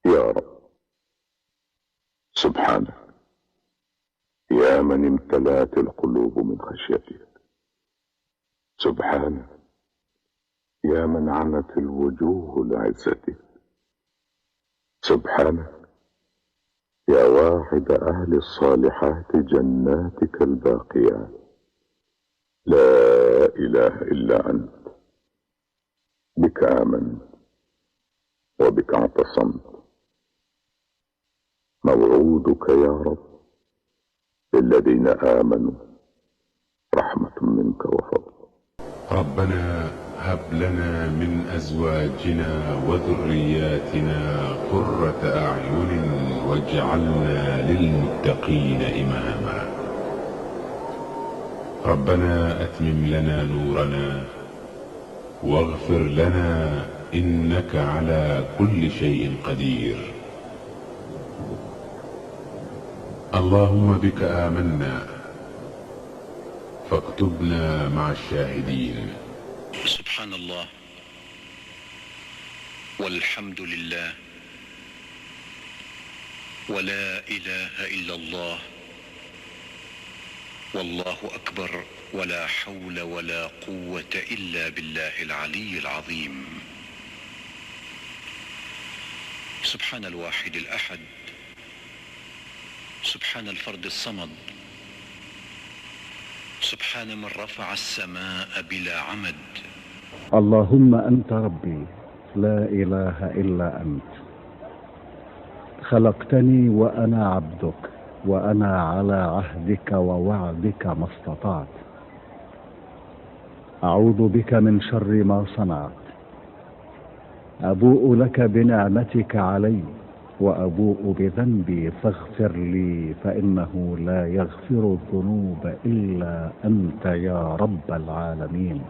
يا رب سبحانك، يا من امتلأت القلوب من خشيتك. سبحانك، يا من عنت الوجوه لعزتك. سبحانك، يا واعد أهل الصالحات جناتك الباقيات. لا إله إلا أنت، بك آمنت وبك اعتصمت. موعودك يا رب للذين آمنوا رحمة منك وفضل. ربنا هب لنا من أزواجنا وذرياتنا قرة أعين واجعلنا للمتقين إماما. ربنا أتمم لنا نورنا واغفر لنا إنك على كل شيء قدير. اللهم بك آمنا فاكتبنا مع الشاهدين. سبحان الله والحمد لله ولا إله إلا الله والله أكبر ولا حول ولا قوة إلا بالله العلي العظيم. سبحان الواحد الأحد، سبحان الفرد الصمد، سبحان من رفع السماء بلا عمد. اللهم أنت ربي لا إله إلا أنت، خلقتني وأنا عبدك، وأنا على عهدك ووعدك ما استطعت. أعوذ بك من شر ما صنعت. أبوء لك بنعمتك علي وأبوء بذنبي فاغفر لي، فإنه لا يغفر الذنوب إلا أنت يا رب العالمين.